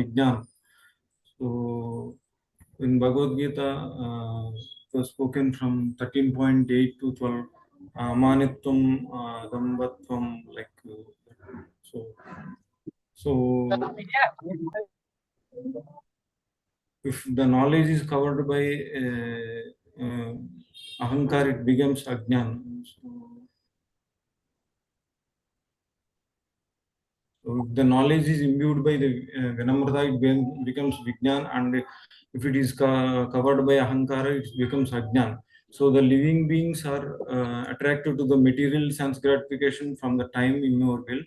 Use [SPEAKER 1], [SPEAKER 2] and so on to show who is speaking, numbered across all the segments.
[SPEAKER 1] Vijnana. So in Bhagavad Gita, it was spoken from 13.8 to 12. Manitvam, Dambatvam, like so. If the knowledge is covered by ahankar, it becomes ajnana. So if the knowledge is imbued by the vinamrata, it becomes vijnana, and if it is covered by ahankara, it becomes ajnana. So the living beings are attracted to the material sense gratification from the time immemorial.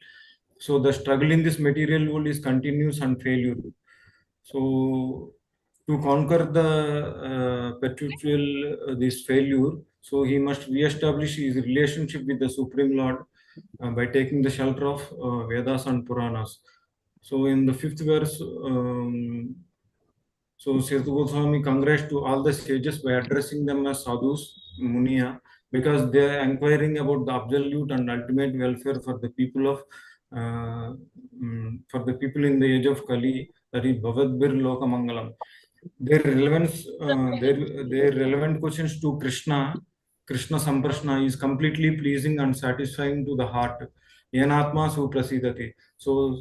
[SPEAKER 1] So the struggle in this material world is continuous and failure. So to conquer the perpetual this failure, so he must re-establish his relationship with the Supreme Lord by taking the shelter of Vedas and Puranas. So in the fifth verse, so Setu Goswami congrats to all the sages by addressing them as sadhus, munia, because they are inquiring about the absolute and ultimate welfare for the people of for the people in the age of Kali, that is Bhavadbir Loka Mangalam. Their relevance, their relevant questions to Krishna Samprashna is completely pleasing and satisfying to the heart. Yanatma Suprasidati. So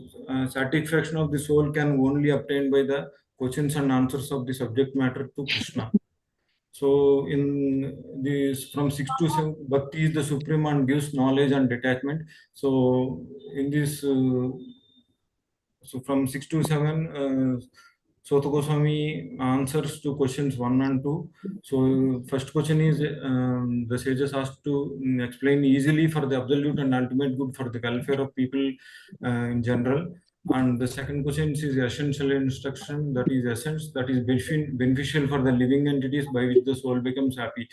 [SPEAKER 1] satisfaction of the soul can only obtain by the questions and answers of the subject matter to Krishna. So in this from 6 to 7, Bhakti is the supreme and gives knowledge and detachment. So in this, so from 6 to 7, Sota Goswami answers to questions 1 and 2. So first question is the sages asked to explain easily for the absolute and ultimate good for the welfare of people in general. And the second question is essential instruction, that is essence, that is beneficial for the living entities by which the soul becomes happy.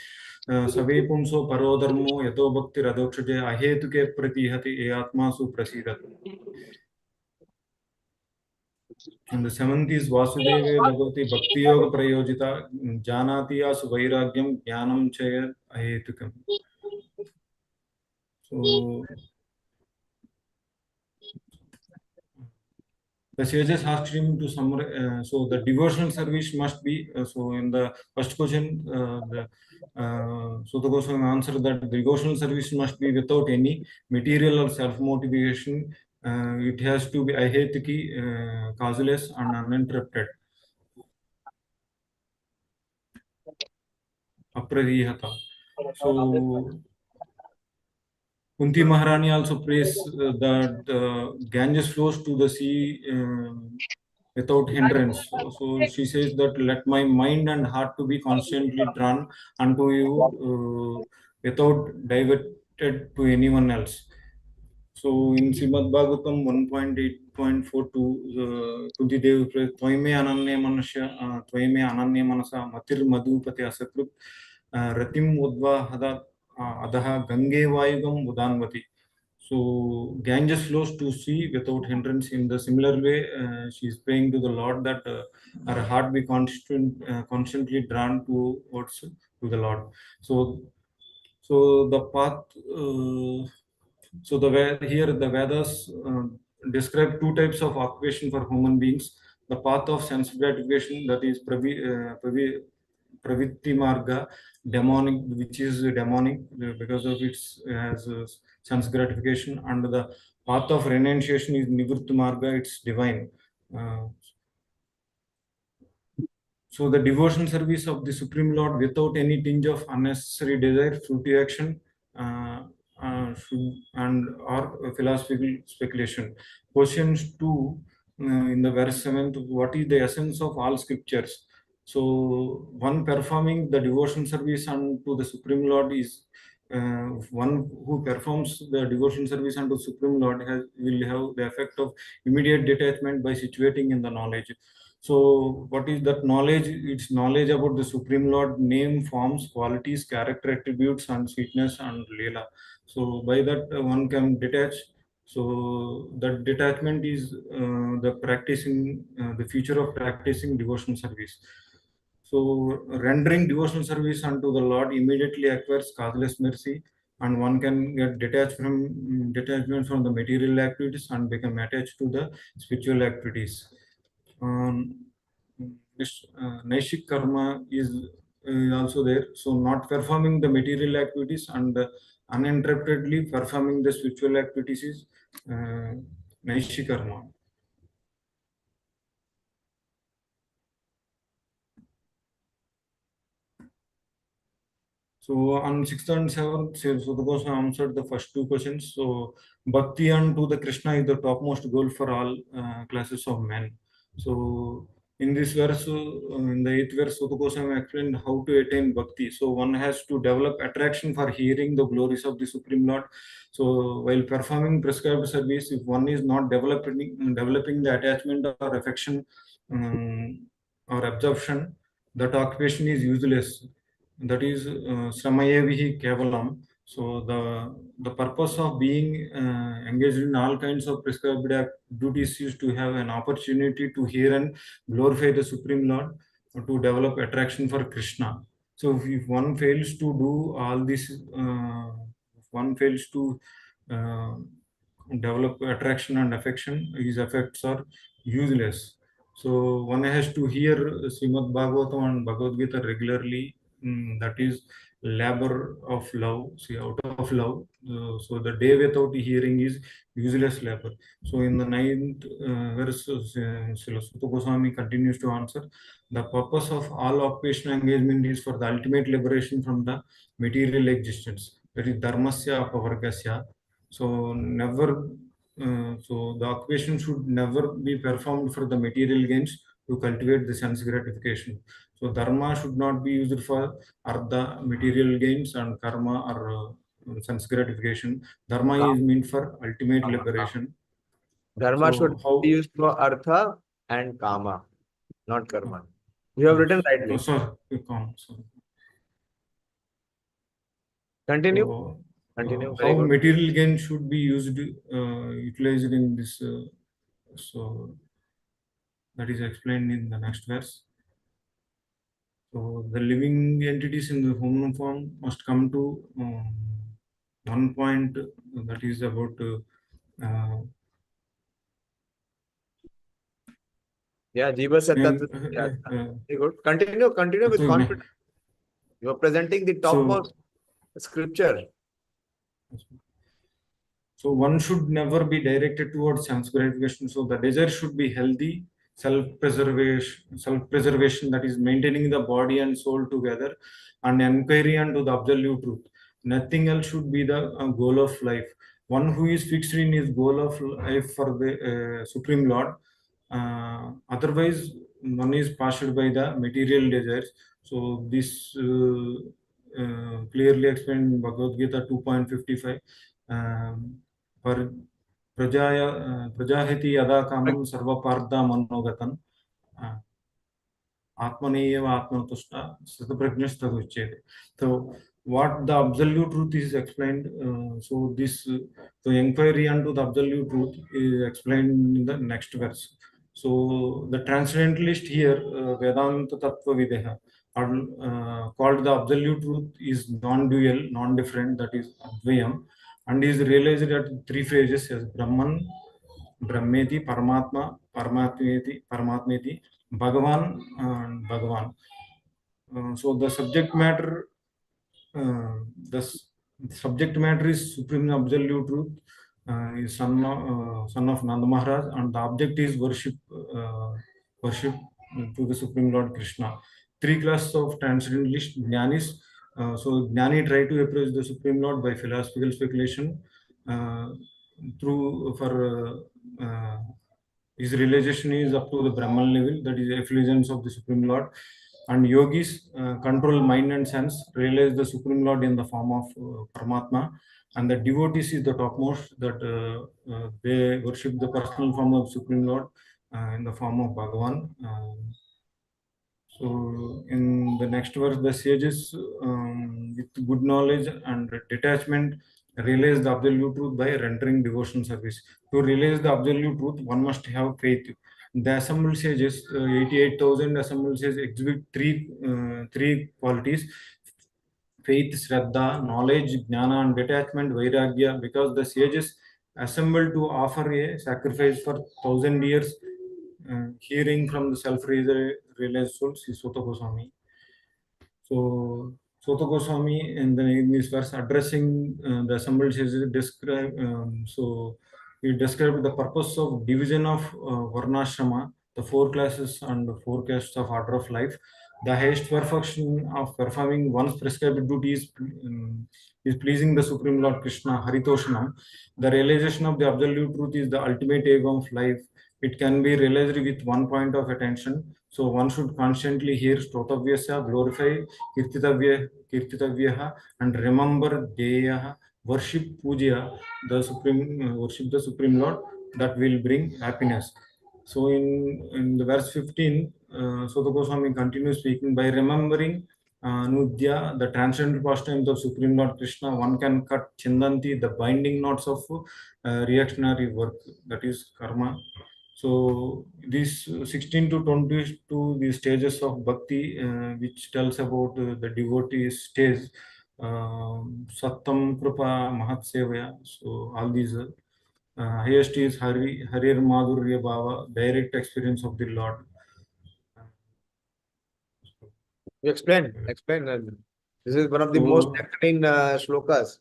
[SPEAKER 1] Save pumso parodharmo yato bhakti radokshate ahetuke pratihati e atma suprasidati. And the seventh is Vasudeve Bhagavati Bhakti Yoga Prayojita Janatiya Suvairagyam Jnanam Chaya Ahetukam. So the sages asked him to summarize. So the devotional service must be. So in the first question, Sutta Goswami answered that the devotional service must be without any material or self-motivation. It has to be ahetuki, causeless, and uninterrupted. Aprarihata. So Kunti Maharani also prays that Ganges flows to the sea without hindrance. So she says that let my mind and heart to be constantly drawn unto you without diverted to anyone else. So in Śrīmad-Bhāgavatam 1.8.42, Kunti Devi prays, Tvaime ananya manasya, Tvaime ananya manasa, Matir madhupati asakrup, Ratim udva hada adaha Gange vayugam udanvati. So Ganges flows to sea without hindrance. In the similar way, she is praying to the Lord that her heart be constantly drawn towards to the Lord. So the path. So here the Vedas describe two types of occupation for human beings: the path of sense gratification, that is pravitti marga, demonic, which is demonic because of its has sense gratification, and the path of renunciation is nivritti marga, it's divine. So the devotional service of the Supreme Lord without any tinge of unnecessary desire, fruitive action, and or philosophical speculation. Questions 2 in the verse 7, what is the essence of all scriptures? So one performing the devotion service unto the Supreme Lord is one who performs the devotion service unto Supreme Lord will have the effect of immediate detachment by situating in the knowledge. So what is that knowledge? It's knowledge about the Supreme Lord, name, forms, qualities, character attributes, and sweetness and Leela. So by that one can detach. So that detachment is the practicing, the future of practicing devotional service. So rendering devotional service unto the Lord immediately acquires causeless mercy, and one can get detachment from the material activities and become attached to the spiritual activities. This Naishik karma is also there. So not performing the material activities and uninterruptedly performing the spiritual activities is Naishik karma. So on 6th and 7th, so the Goswami answered the first two questions. So Bhakti unto the Krishna is the topmost goal for all classes of men. So in this verse, in the 8th verse, Sutta Goswami explained how to attain Bhakti. So one has to develop attraction for hearing the glories of the Supreme Lord. So while performing prescribed service, if one is not developing the attachment or affection or absorption, that occupation is useless. That is Sramayevihi Kevalam. So the purpose of being engaged in all kinds of prescribed duties is to have an opportunity to hear and glorify the Supreme Lord, to develop attraction for Krishna. So if one fails to do all this, if one fails to uh, develop attraction and affection, his effects are useless. So one has to hear Śrīmad-Bhāgavatam and Bhagavad Gita regularly. That is labor of love. See, out of love. So the day without hearing is useless labor. So in the 9th verse, Srila Sutta Goswami continues to answer. The purpose of all occupational engagement is for the ultimate liberation from the material existence. That is dharmasya apavargasya. So never. So the occupation should never be performed for the material gains to cultivate the sense gratification. So dharma should not be used for artha, material gains, and karma or sense gratification. Dharma is meant for ultimate liberation.
[SPEAKER 2] Dharma should
[SPEAKER 1] how
[SPEAKER 2] be used for artha and kama, not karma. You have written rightly.
[SPEAKER 1] sorry.
[SPEAKER 2] Continue.
[SPEAKER 1] So,
[SPEAKER 2] Continue.
[SPEAKER 1] how
[SPEAKER 2] Very good.
[SPEAKER 1] material gain should be used, utilized in this. So that is explained in the next verse. So the living entities in the human form must come to one point, that is about
[SPEAKER 2] Yeah, Jiva Sattva. Very good. Continue with confidence. You are presenting the topmost scripture.
[SPEAKER 1] So one should never be directed towards sense gratification. So the desire should be healthy, self-preservation, that is maintaining the body and soul together, and inquiry into the absolute truth. Nothing else should be the goal of life. One who is fixed in his goal of life for the Supreme Lord, otherwise one is passed by the material desires. So this clearly explained in Bhagavad Gita 2.55. प्रजाहिति यदा कामं सर्वपार्था मनोगतं आत्मनेयव आत्मतुष्टा सतप्रज्ञस्तदुच्यते. So what the absolute truth is explained, so this the inquiry into the absolute truth is explained in the next verse. So the transcendentalist here, Vedanta Tattva Videha, are called the absolute truth is non-dual, non-different, that is Advayam, and is realized at three phases as Brahman, Brahmeti, Paramatma, Paramatmeti, Paramatmeti, Bhagavan, and Bhagavan. So the subject matter, the subject matter is Supreme Absolute Truth, is son of Nanda Maharaj, and the object is worship to the Supreme Lord Krishna. Three classes of transcendentalist Jnanis. So Jnani try to approach the Supreme Lord by philosophical speculation through for his realization is up to the Brahman level, that is effulgence of the Supreme Lord. And yogis control mind and sense, realize the Supreme Lord in the form of Paramatma. And the devotees is the topmost, that they worship the personal form of Supreme Lord in the form of Bhagavan. So in the next verse, the sages with good knowledge and detachment realize the absolute truth by rendering devotion service. To realize the absolute truth, one must have faith. The assembled sages, 88,000 assembled sages exhibit three qualities: faith, Shraddha, knowledge, Jnana, and detachment, Vairagya, because the sages assembled to offer a sacrifice for 1,000 years hearing from the self-realized souls is Sutta Goswami. So Sutta Goswami in this verse addressing the assembled sages describe he described the purpose of division of Varnashrama, the four classes and four castes of order of life. The highest perfection of performing one's prescribed duty is pleasing the Supreme Lord Krishna, Haritoshanam. The realization of the absolute truth is the ultimate aim of life. It can be realized with one point of attention. So one should constantly hear Stotavyasya, glorify Kirtitavyaha, and remember Deyaha, worship Puja, worship the Supreme Lord, that will bring happiness. So in the verse 15, Sutta Goswami continues speaking by remembering Nudya, the transcendental pastimes of Supreme Lord Krishna, one can cut Chindanti, the binding knots of reactionary work, that is karma. So these 16 to 22, the stages of bhakti, which tells about the devotee stage, Sattam, Kripa, Mahatsevaya. So all these highest is Harir Madhurya Bhava, direct experience of the Lord.
[SPEAKER 2] You explain. This is one of the most exciting shlokas.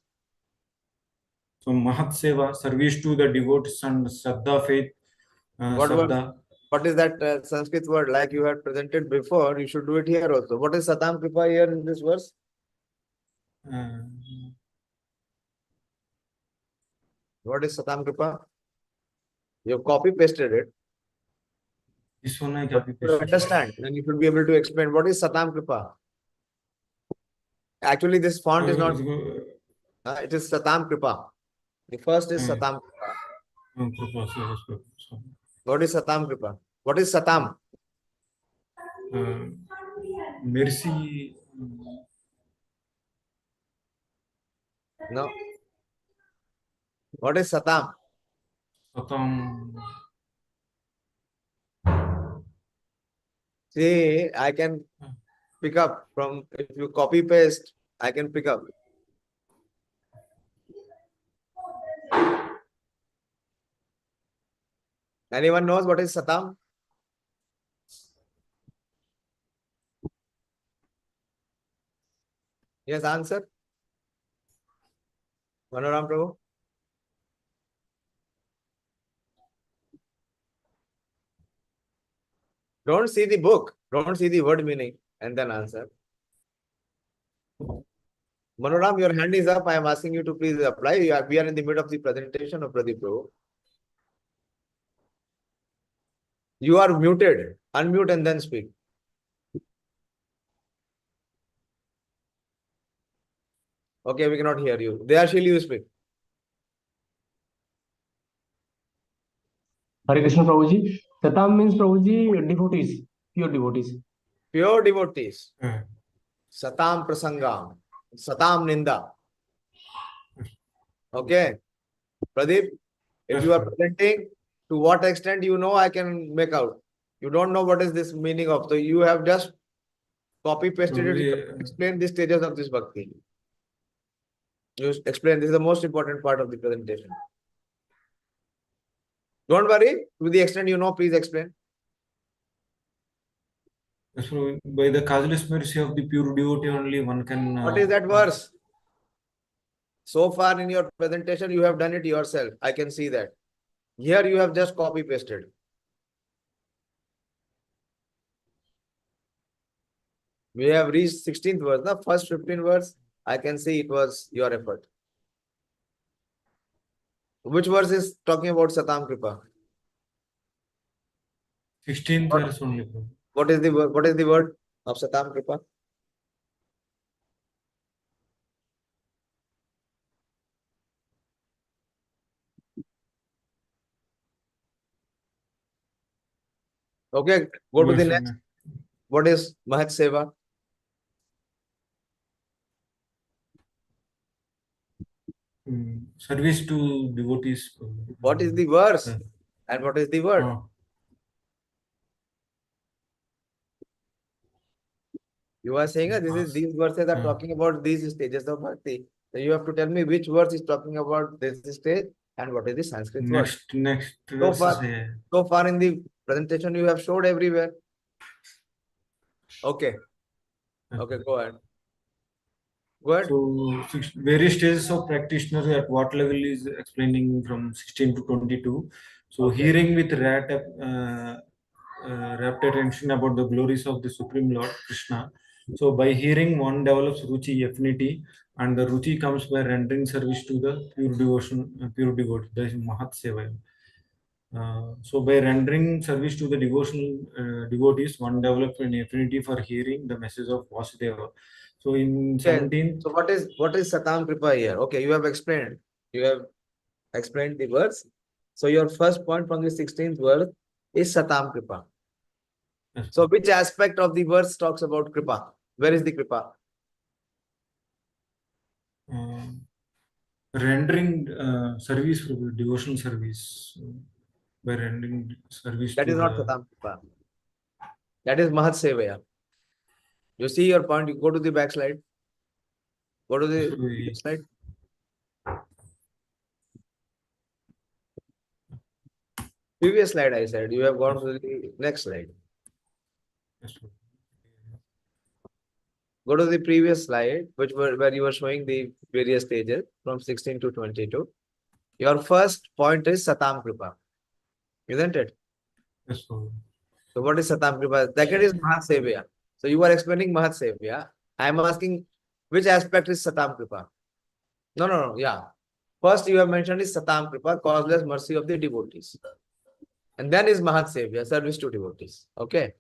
[SPEAKER 1] So Mahatseva, service to the devotees and Shraddha, faith.
[SPEAKER 2] What is that Sanskrit word like you had presented before? You should do it here also. What is Satam Kripa here in this verse? What is Satam Kripa? You have copy pasted it.
[SPEAKER 1] This one I copy
[SPEAKER 2] pasted. To understand, then you should be able to explain what is Satam Kripa. Actually, this font is not. It is Satam Kripa. The first is Satam Kripa. What is Satam Kripa? What is Satam?
[SPEAKER 1] Mercy.
[SPEAKER 2] No. What is Satam?
[SPEAKER 1] Satam.
[SPEAKER 2] See, I can pick up from, if you copy paste, I can pick up. Anyone knows what is Satam? Yes, answer. Manoram Prabhu. Don't see the book. Don't see the word meaning and then answer. Manoram, your hand is up. I am asking you to please apply. We are in the middle of the presentation of Pradeep Prabhu. You are muted. Unmute and then speak. Okay, we cannot hear you. Deyashil, you speak.
[SPEAKER 3] Hare Krishna Prabhuji. Satam means Prabhuji devotees, pure devotees.
[SPEAKER 2] Pure devotees. Satam prasangam. Satam ninda. Okay. Pradeep, if you are presenting, to what extent you know, I can make out. You don't know what is this meaning of. So you have just copy pasted it. Explain the stages of this bhakti. You explain. This is the most important part of the presentation. Don't worry. To the extent you know, please explain.
[SPEAKER 1] So by the causeless mercy of the pure devotee only one can.
[SPEAKER 2] What is that verse? So far in your presentation, you have done it yourself. I can see that. Here you have just copy pasted. We have reached 16th verse. The first 15 verse, I can see it was your effort. Which verse is talking about Satam Kripa?
[SPEAKER 1] 16th verse only.
[SPEAKER 2] What is the word of Satam Kripa? Okay, go to the next. What is Mahat Seva?
[SPEAKER 1] Service to devotees.
[SPEAKER 2] What is the verse? And what is the word? You are saying that these verses are talking about these stages of bhakti. So you have to tell me which verse is talking about this stage and what is the Sanskrit word.
[SPEAKER 1] Next
[SPEAKER 2] So
[SPEAKER 1] verse
[SPEAKER 2] far,
[SPEAKER 1] is
[SPEAKER 2] so far in the presentation you have showed everywhere. Okay. Okay, go ahead. Go ahead.
[SPEAKER 1] So various stages of practitioner at what level is explaining from 16 to 22. So
[SPEAKER 2] Okay.
[SPEAKER 1] hearing with rapt attention about the glories of the Supreme Lord Krishna. So by hearing, one develops ruchi, affinity, and the ruchi comes by rendering service to the pure devotion, pure devotee. That is Mahat Seva. So by rendering service to the devotional devotees, one develops an affinity for hearing the message of Vasudeva. So in 17th,
[SPEAKER 2] So what is Satam Kripa here? Okay, you have explained. You have explained the words. So your first point from the 16th verse is Satam Kripa.
[SPEAKER 1] yes,
[SPEAKER 2] So which aspect of the verse talks about Kripa? Where is the Kripa?
[SPEAKER 1] rendering service for the devotional service. By rendering service
[SPEAKER 2] That
[SPEAKER 1] to
[SPEAKER 2] is not
[SPEAKER 1] the
[SPEAKER 2] Satam Kripa. That is Mahat Sevaya. You see your point, you go to the back slide. Go to the
[SPEAKER 1] yes,
[SPEAKER 2] slide. Previous slide I said, you have gone to the next slide.
[SPEAKER 1] yes,
[SPEAKER 2] Go to the previous slide, where you were showing the various stages from 16 to 22. Your first point is Satam Kripa, isn't it?
[SPEAKER 1] yes,
[SPEAKER 2] So what is Satam Kripa? Second is Mahat Sevaya. So you are explaining Mahat Sevaya. I am asking which aspect is Satam Kripa? No, yeah. First you have mentioned is Satam Kripa, causeless mercy of the devotees. And then is Mahat Sevaya, service to devotees. Okay.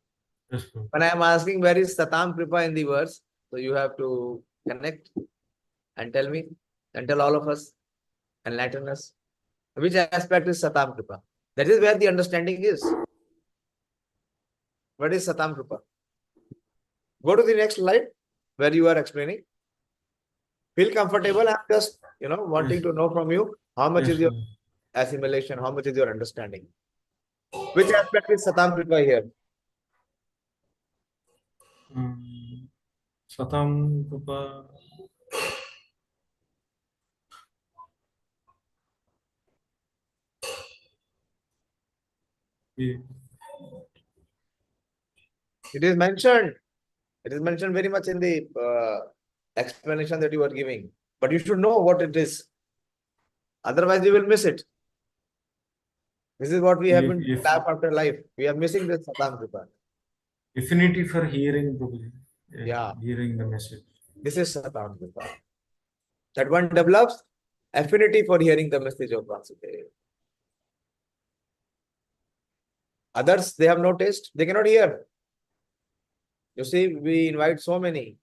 [SPEAKER 1] yes,
[SPEAKER 2] When I am asking where is Satam Kripa in the verse, so you have to connect and tell me, and tell all of us, enlighten us. Which aspect is Satam Kripa? That is where the understanding is. What is Satam Kripa? Go to the next slide where you are explaining. Feel comfortable. I'm just, wanting to know from you how much
[SPEAKER 1] yes,
[SPEAKER 2] is your assimilation, how much is your understanding. Which aspect is Satam Kripa here?
[SPEAKER 1] Satam Kripa.
[SPEAKER 2] It is mentioned. It is mentioned very much in the explanation that you are giving. But you should know what it is. Otherwise, you will miss it. This is what we have been doing life after life. We are missing this Satam Kripa.
[SPEAKER 1] Affinity for hearing, probably.
[SPEAKER 2] Yeah.
[SPEAKER 1] Hearing the message.
[SPEAKER 2] This is Satam Kripa. That one develops affinity for hearing the message of Vasudeva. Others, they have no taste. They cannot hear. You see, we invite so many.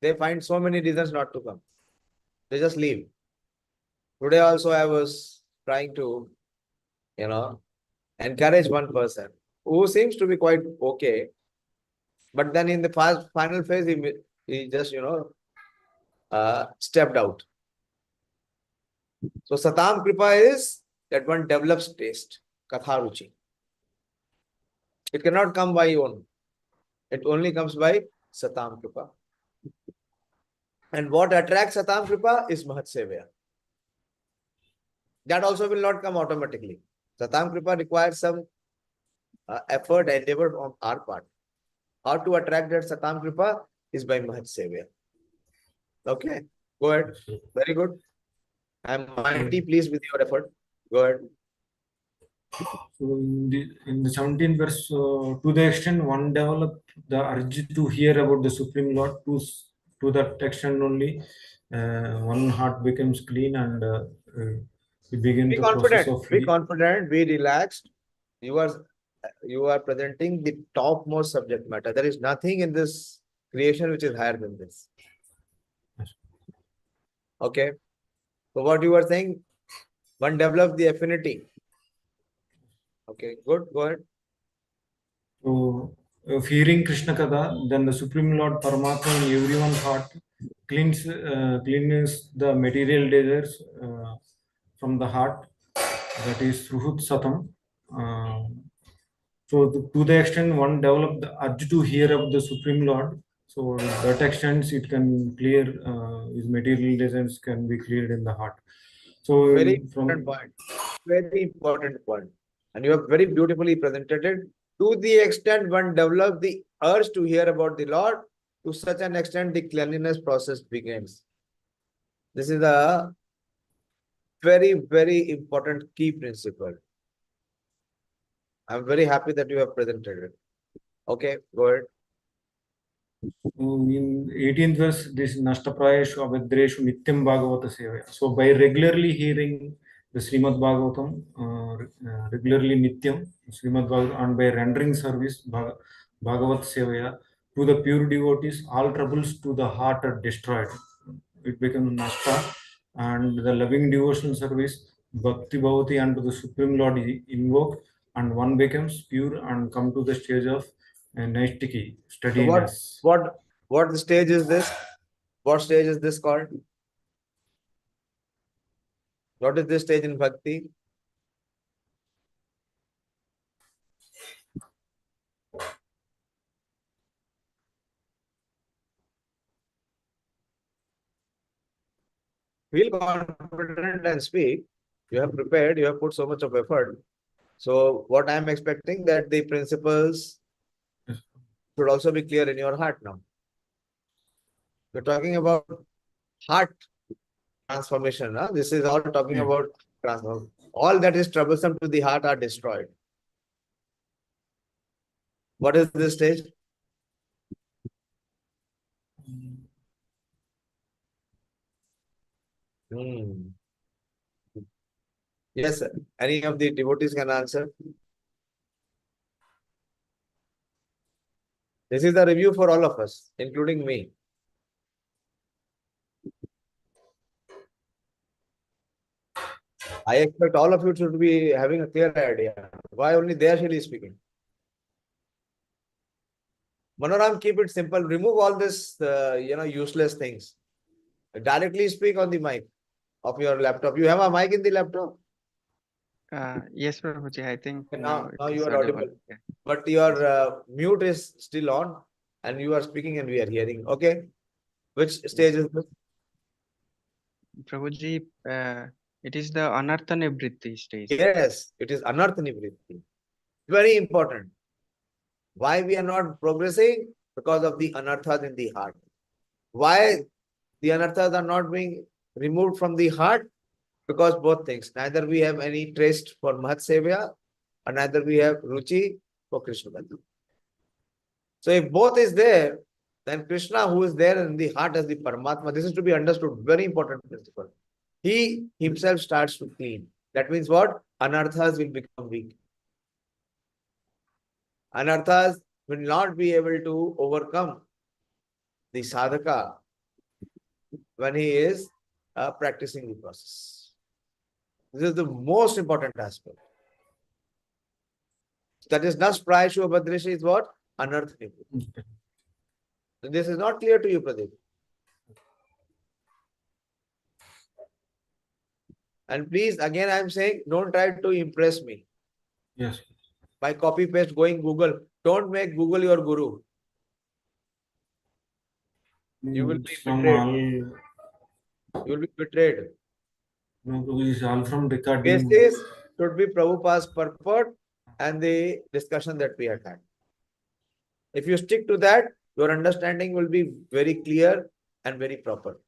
[SPEAKER 2] They find so many reasons not to come. They just leave. Today also I was trying to, encourage one person who seems to be quite okay. But then in the final phase, he just, stepped out. So Satam Kripa is that one develops taste, Katha Ruchi. It cannot come by own. It only comes by Satam Kripa. And what attracts Satam Kripa is Mahat Sevaya. That also will not come automatically. Satam Kripa requires some effort, endeavor on our part. How to attract that Satam Kripa is by Mahat Sevaya. Okay, go ahead. Very good. I am mighty pleased with your effort. Go ahead.
[SPEAKER 1] So in the 17th verse, to the extent one develop the urge to hear about the Supreme Lord, to that extent only, one heart becomes clean and we begin
[SPEAKER 2] Be
[SPEAKER 1] the process
[SPEAKER 2] confident.
[SPEAKER 1] of
[SPEAKER 2] Be confident. Be relaxed. You are presenting the topmost subject matter. There is nothing in this creation which is higher than this. Okay. So what you were saying, one develops the affinity. Okay, good. Go ahead.
[SPEAKER 1] So, if hearing Krishna Katha, then the Supreme Lord Paramatma in everyone's heart cleans the material desires from the heart. That is Ruhut Satam. So, to the extent one develop the urge to hear of the Supreme Lord, so that extent it can clear his material desires can be cleared in the heart. So
[SPEAKER 2] Very
[SPEAKER 1] from
[SPEAKER 2] important point. Very important point. And you have very beautifully presented it. To the extent one develops the urge to hear about the Lord, to such an extent the cleanliness process begins. This is a very, very important key principle. I'm very happy that you have presented it. Okay, go ahead.
[SPEAKER 1] in 18th verse, this Nashtaprayeshu Abhadreshu Nityam Bhagavata Sevaya. So by regularly hearing the Śrīmad-Bhāgavatam, regularly Nityam, Śrīmad-Bhāgavatam, and by rendering service, Bhagavat Sevaya, to the pure devotees, all troubles to the heart are destroyed. It becomes Nashta, and the loving devotional service, Bhakti Bhavati, and to the Supreme Lord is invoked, and one becomes pure and come to the stage of Naistiki,
[SPEAKER 2] So
[SPEAKER 1] steadiness.
[SPEAKER 2] what stage is this? What stage is this called? What is this stage in Bhakti? Feel confident and speak. You have prepared, you have put so much of effort. So what I am expecting that the principles should also be clear in your heart now. We're talking about heart transformation. Huh? This is all talking
[SPEAKER 1] Yeah.
[SPEAKER 2] about transformation. All that is troublesome to the heart are destroyed. What is this stage? Yes, sir. Any of the devotees can answer. This is the review for all of us, including me. I expect all of you should be having a clear idea. Why only Dayashili is speaking? Manoram, keep it simple. Remove all this, useless things. Directly speak on the mic of your laptop. You have a mic in the laptop?
[SPEAKER 4] Yes, Prabhuji, I think
[SPEAKER 2] Now
[SPEAKER 4] it
[SPEAKER 2] you
[SPEAKER 4] is
[SPEAKER 2] are audible.
[SPEAKER 4] Yeah.
[SPEAKER 2] But your mute is still on and you are speaking and we are hearing. Okay. Which stage is this?
[SPEAKER 4] Prabhuji, it is the Anartha Nivritti stage.
[SPEAKER 2] Yes, it is Anartha Nivritti. Very important. Why we are not progressing? Because of the anarthas in the heart. Why the anarthas are not being removed from the heart? Because both things. Neither we have any taste for Mahatsevya, and neither we have Ruchi for Krishna Bhakti. So if both is there, then Krishna, who is there in the heart as the Paramatma, this is to be understood. Very important principle. He himself starts to clean. That means what? Anarthas will become weak. Anarthas will not be able to overcome the sadhaka when he is practicing the process. This is the most important aspect. That is Nas Prayashu Abhadreshi is what? Anartha. This is not clear to you, Pradeep. And please, again, I am saying, don't try to impress me.
[SPEAKER 1] Yes.
[SPEAKER 2] By copy paste going Google. Don't make Google your guru. You will be
[SPEAKER 1] From
[SPEAKER 2] betrayed.
[SPEAKER 1] all,
[SPEAKER 2] You will be betrayed.
[SPEAKER 1] no, it is all from recording.
[SPEAKER 2] Basis should be Prabhupada's purport and the discussion that we had had. If you stick to that, your understanding will be very clear and very proper.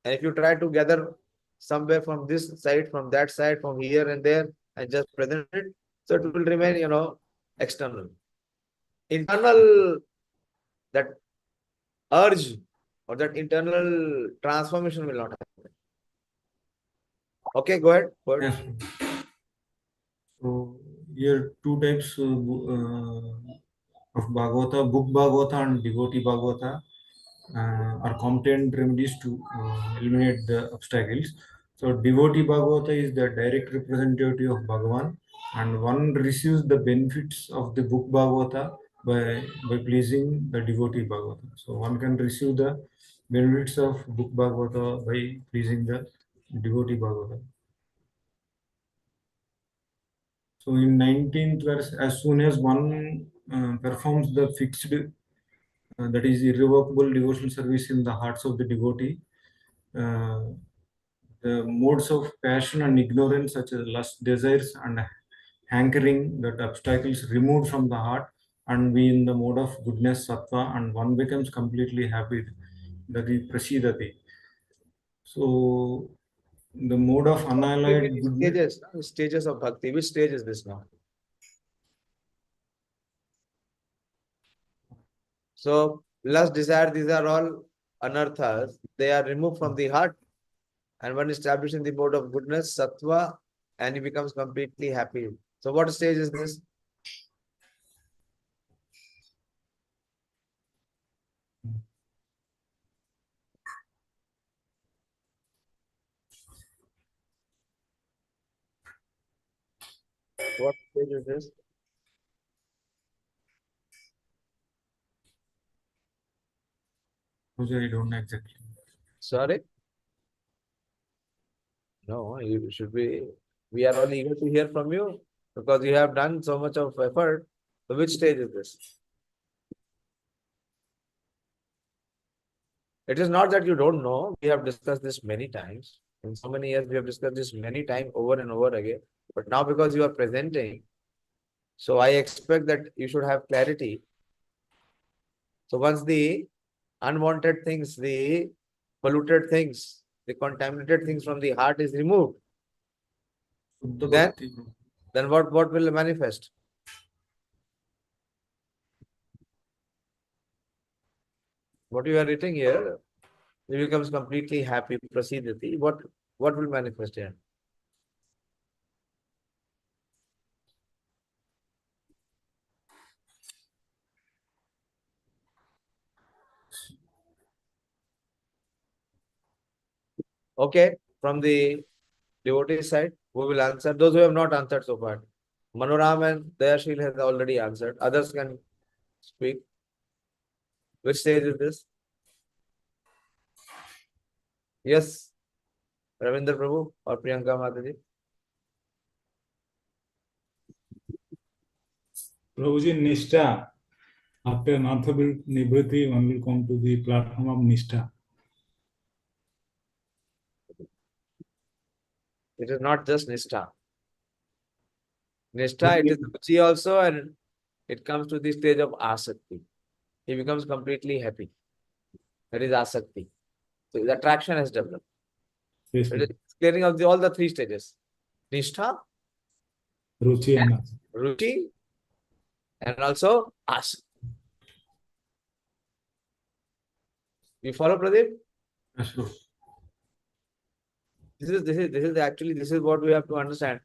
[SPEAKER 2] And if you try to gather somewhere from this side, from that side, from here and there, and just present it, so it will remain, external. Internal, that urge or that internal transformation will not happen. Okay, go ahead. Go ahead.
[SPEAKER 1] Yes. So here two types of Bhagavata, book Bhagavata and devotee Bhagavata are competent remedies to eliminate the obstacles. So devotee Bhagavata is the direct representative of Bhagavan, and one receives the benefits of the book Bhagavata by pleasing the devotee Bhagavata. So one can receive the benefits of book Bhagavata by pleasing the devotee Bhagavata. So in 19th verse, as soon as one performs the fixed, that is irrevocable devotional service in the hearts of the devotee, the modes of passion and ignorance, such as lust, desires, and hankering, that obstacles removed from the heart, and be in the mode of goodness, sattva, and one becomes completely happy. That is prasidati. So the mode of unalloyed goodness.
[SPEAKER 2] Stages of bhakti. Which stage is this now? So lust, desire, these are all anarthas. They are removed from the heart, and one established in the mode of goodness, sattva, and he becomes completely happy. So what stage is this? What stage is this?
[SPEAKER 1] I don't know exactly.
[SPEAKER 2] Sorry? No, you should be. We are all eager to hear from you because you have done so much of effort. So which stage is this? It is not that you don't know. We have discussed this many times. In so many years, we have discussed this many times over and over again. But now because you are presenting, so I expect that you should have clarity. So once the unwanted things, the polluted things, the contaminated things from the heart is removed, then what will manifest? What you are writing here, he becomes completely happy, prasidati. What will manifest here? Okay, from the devotee side, who will answer? Those who have not answered so far. Manoram and Dayashil has already answered. Others can speak. Which stage is this? Yes, Ravindra Prabhu or Priyanka Mataji?
[SPEAKER 5] Prabhuji, Nishtha, after Natha Nibhrati, one will come to the platform of Nishtha.
[SPEAKER 2] It is not just Nishtha. Nishtha, it is Ruchi also, and it comes to the stage of Asakti. He becomes completely happy. That is Asakti. So the attraction has developed.
[SPEAKER 5] Yes,
[SPEAKER 2] It is clearing of all the three stages. Nishtha,
[SPEAKER 5] Ruchi and
[SPEAKER 2] Ruchi, and also Asakti. You follow, Pradeep?
[SPEAKER 1] Yes, Lord.
[SPEAKER 2] This is what we have to understand.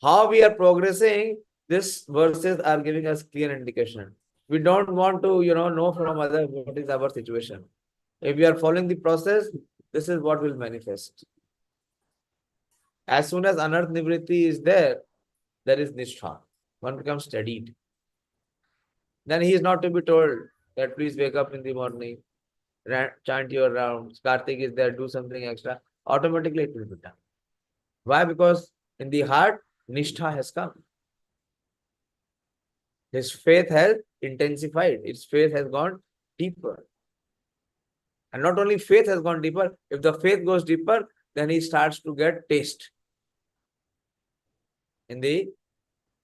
[SPEAKER 2] How we are progressing, these verses are giving us clear indication. We don't want to, know from others what is our situation. If we are following the process, this is what will manifest. As soon as anarth nivritti is there is nishtha. One becomes steadied. Then he is not to be told that please wake up in the morning, chant your rounds, Kartik is there, do something extra. Automatically it will be done. Why? Because in the heart, nishtha has come. His faith has intensified. His faith has gone deeper. And not only faith has gone deeper, if the faith goes deeper, then he starts to get taste in the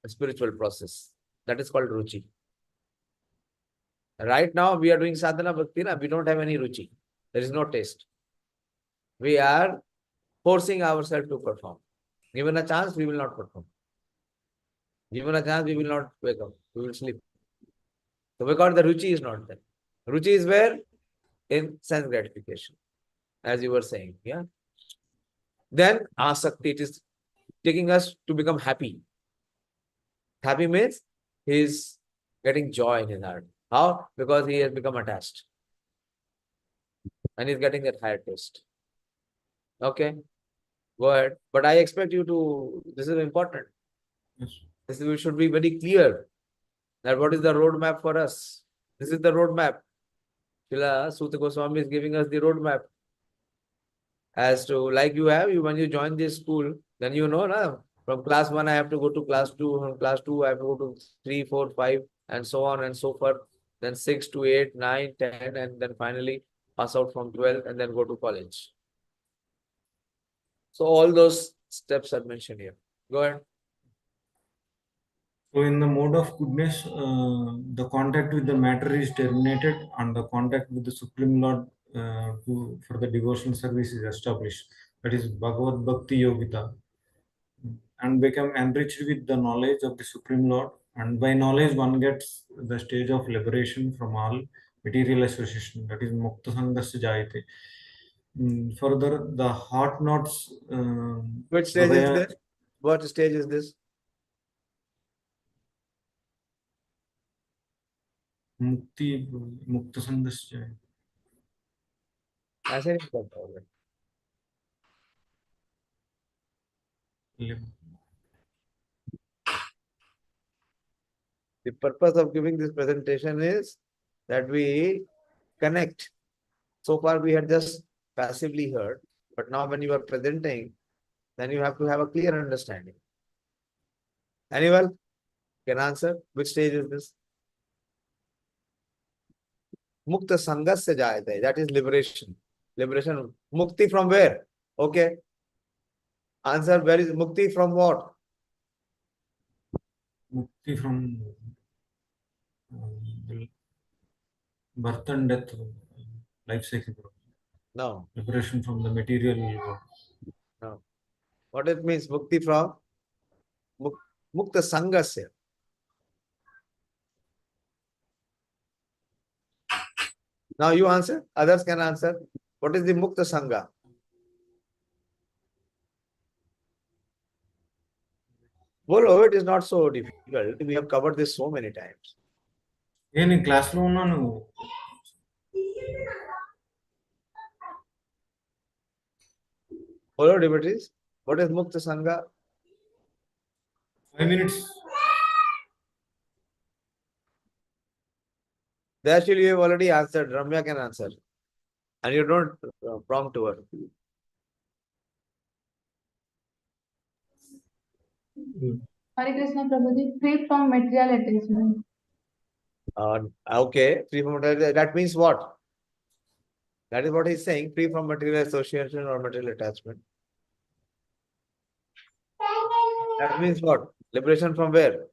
[SPEAKER 2] spiritual process. That is called ruchi. Right now, we are doing sadhana bhakti, we don't have any ruchi. There is no taste. We are forcing ourselves to perform. Given a chance, we will not perform. Given a chance, we will not wake up. We will sleep. So because the ruchi is not there. Ruchi is where? In sense gratification. As you were saying. Yeah. Then asakti, it is taking us to become happy. Happy means he is getting joy in his heart. How? Because he has become attached. And he's getting that higher taste. Okay. Go ahead. But I expect you to, this is important.
[SPEAKER 1] Yes.
[SPEAKER 2] We should be very clear that what is the roadmap for us. This is the roadmap. Srila Suta Goswami is giving us the roadmap. As to, like you have, when you join this school, then you know, now from class 1, I have to go to class 2. From class 2, I have to go to 3, 4, 5, and so on and so forth. Then 6 to 8, 9, 10, and then finally pass out from 12 and then go to college. So all those steps are mentioned here. Go ahead.
[SPEAKER 1] So in the mode of goodness, the contact with the matter is terminated and the contact with the Supreme Lord for the devotional service is established. That is Bhagavad Bhakti Yogita. And become enriched with the knowledge of the Supreme Lord. And by knowledge, one gets the stage of liberation from all material association. That is Mukta Sangasya Jayate. Further, the heart knots.
[SPEAKER 2] Which stage is
[SPEAKER 1] Hridaya-
[SPEAKER 2] this? What stage is this?
[SPEAKER 1] Mukta Sangasya.
[SPEAKER 2] ऐसे नहीं करता होगा। The purpose of giving this presentation is that we connect. So far we had just passively heard, but now when you are presenting, then you have to have a clear understanding. Anyone can answer? Which stage is this? Mukta Sangasya Jayate, that is liberation. Liberation. Mukti from where? Okay. Answer, where is Mukti from what?
[SPEAKER 1] Mukti from birth and death, life cycle.
[SPEAKER 2] No.
[SPEAKER 1] Liberation from the material world.
[SPEAKER 2] No. What it means? Mukti from? Mukta Sangasya. Now you answer, others can answer. What is the Mukta Sangha? Well, it is not so difficult. We have covered this so many times.
[SPEAKER 1] నేను క్లాస్లో ఉన్నాను.
[SPEAKER 2] Hello, devotees. What is Mukta Sangha?
[SPEAKER 1] 5 minutes.
[SPEAKER 2] Actually, you have already answered. Ramya can answer. And you don't prompt to her.
[SPEAKER 6] Hare Krishna Prabhuji, free from material attachment.
[SPEAKER 2] Okay, free from material. That means what? That is what he's saying. Free from material association or material attachment. That means what? Liberation from where?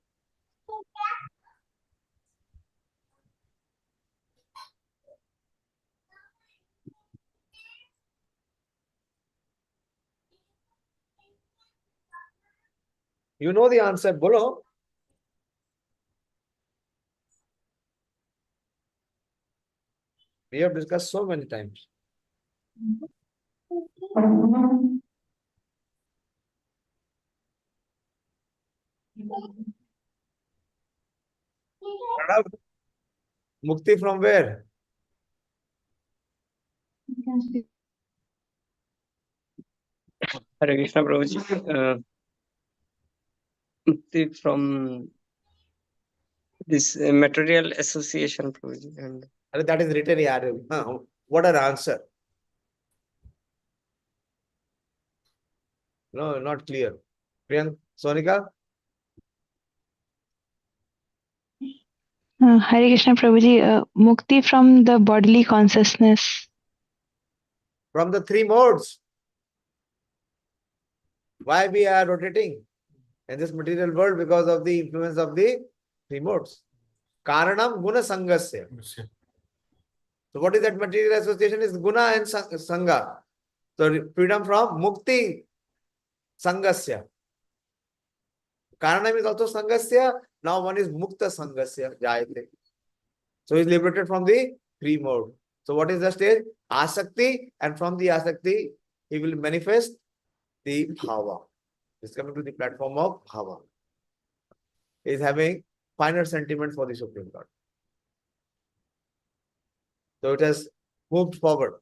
[SPEAKER 2] You know the answer, Bolo. We have discussed so many times. Mukti from where?
[SPEAKER 4] Hare Krishna Prabhuji. Mukti from this material association, Prabhuji. And
[SPEAKER 2] That is written here. What an answer. No, not clear. Priyank, Sonika?
[SPEAKER 7] Hare Krishna Prabhuji, mukti from the bodily consciousness.
[SPEAKER 2] From the three modes. Why we are rotating in this material world? Because of the influence of the three modes. Karanam guna sangasya. So what is that material association? Is guna and sangha. So freedom from mukti sangasya. Karanam is also sangasya. Now one is mukta sangasya. Jayate. So he is liberated from the three mode. So what is the stage? Asakti, and from the asakti, he will manifest the bhava. He is coming to the platform of bhava. He is having finer sentiment for the Supreme Lord. So it has moved forward.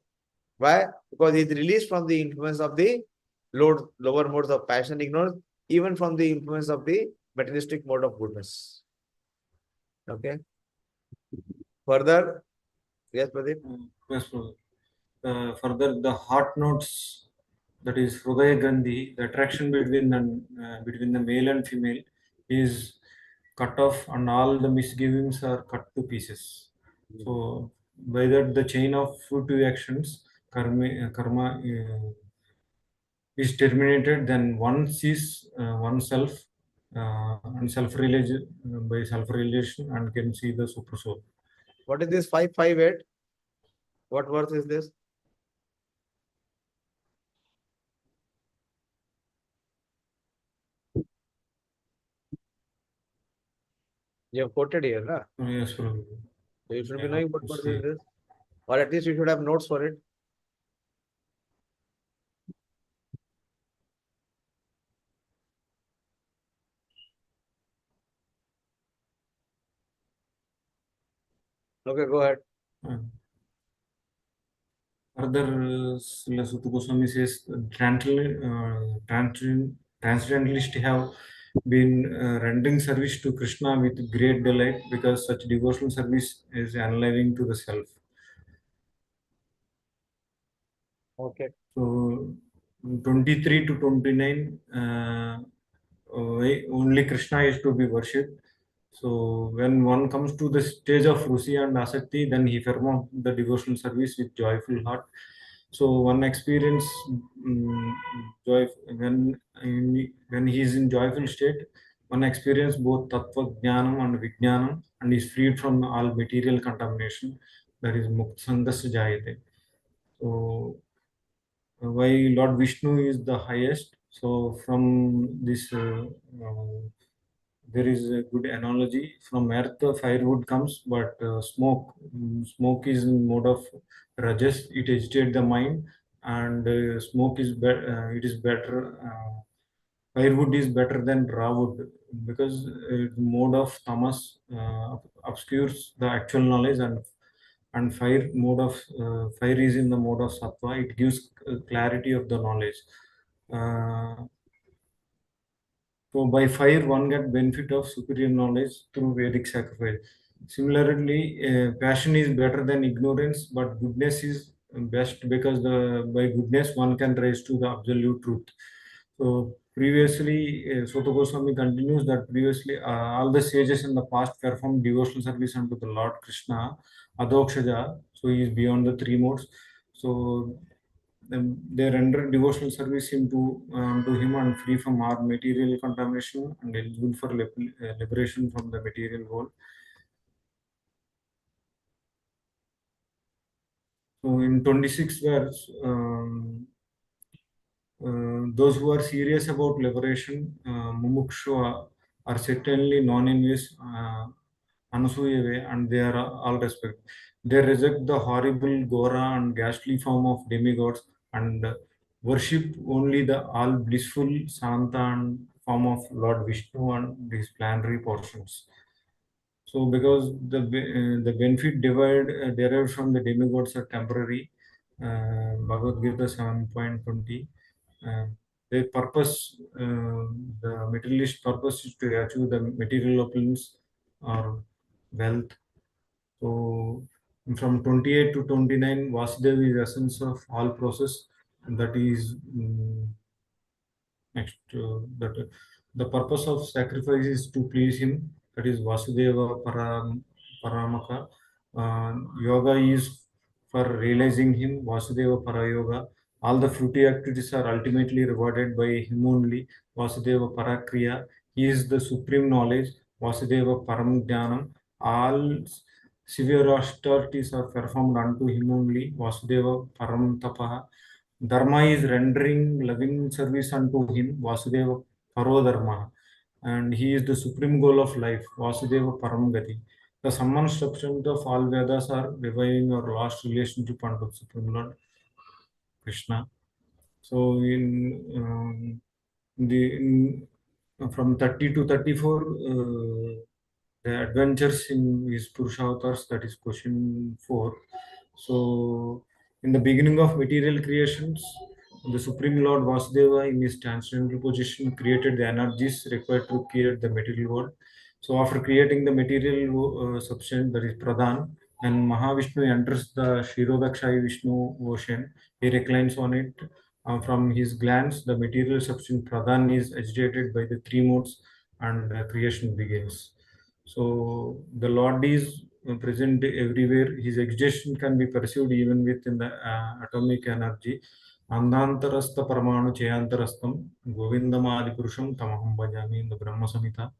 [SPEAKER 2] Why? Because he is released from the influence of the lower modes of passion, ignorance, even from the influence of the materialistic mode of goodness. Okay. Further, yes, Pradeep.
[SPEAKER 1] Yes, further, the heart notes, that is Hridaya Gandhi, the attraction between the male and female is cut off, and all the misgivings are cut to pieces. So by that, the chain of fruitive actions, karma is terminated, then one sees oneself and self-realization by self-realization and can see the super soul.
[SPEAKER 2] What is this 558? What verse is this? You have quoted here, na?
[SPEAKER 1] Yes, Prabhu.
[SPEAKER 2] So you should be
[SPEAKER 1] Yeah,
[SPEAKER 2] knowing what verse is
[SPEAKER 1] see.
[SPEAKER 2] this. Or at least you should have notes for it. Okay, go ahead.
[SPEAKER 1] Further, Srila Suta Goswami says transcendentalists have been rendering service to Krishna with great delight because such devotional service is enlivening to the self.
[SPEAKER 2] Okay.
[SPEAKER 1] So, 23 to 29, only Krishna is to be worshipped. So, when one comes to the stage of Rusi and Asakti, then he performs the devotional service with joyful heart. So, one experience joy when he is in joyful state, one experience both Tattva Jnanam and Vijnanam and is freed from all material contamination. That is Mukt Sangasya Jayate. So, why Lord Vishnu is the highest. So from this, there is a good analogy. From earth, firewood comes, but smoke is in mode of rajas. It agitates the mind, and smoke is it is better. Firewood is better than raw wood because mode of tamas obscures the actual knowledge, and fire is in the mode of sattva. It gives clarity of the knowledge. Uh, so by fire, one get benefit of superior knowledge through Vedic sacrifice. Similarly, passion is better than ignorance, but goodness is best because by goodness one can rise to the absolute truth. So previously, Sota Goswami continues that previously all the sages in the past performed devotional service unto the Lord Krishna, Adokshaja, so he is beyond the three modes. So they render devotional service to him and free from our material contamination and eligible for liberation from the material world. So in 26 verse, those who are serious about liberation, mumukshu are certainly non-envious, anasuya, and they are all respect. They reject the horrible, gora, and ghastly form of demigods and worship only the all blissful, Santa and form of Lord Vishnu and these planetary portions. So, because the benefit derived from the demigods are temporary, Bhagavad Gita 7.20. Their purpose, the materialist purpose, is to achieve the material opulence or wealth. So, from 28 to 29, Vasudeva is essence of all process, and that is next. The purpose of sacrifice is to please him. That is Vasudeva Paramaka. Yoga is for realizing him. Vasudeva Parayoga. All the fruity activities are ultimately rewarded by him only. Vasudeva Parakriya. He is the supreme knowledge. Vasudeva Param Jnanam. All severe austerities are performed unto him only. Vasudeva Param Tapaha. Dharma is rendering loving service unto him, Vasudeva Paro Dharma, and he is the supreme goal of life, Vasudeva Param Gati. The sum substance of all Vedas are reviving our lost relationship unto Supreme Lord Krishna. So from 30 to 34, the adventures in his Purushavatars, that is question 4. So, in the beginning of material creations, the Supreme Lord Vasudeva, in his transcendental position, created the energies required to create the material world. So, after creating the material substance, that is Pradhan, and Mahavishnu enters the Shirodakshai Vishnu ocean, he reclines on it. From his glands, the material substance Pradhan is agitated by the three modes, and creation begins. So the Lord is present everywhere. His existence can be perceived even within the atomic energy. Andantarastha Paramanu Chayantarastham Govindamadi Tamaham Bhajami in the Brahma Samhita.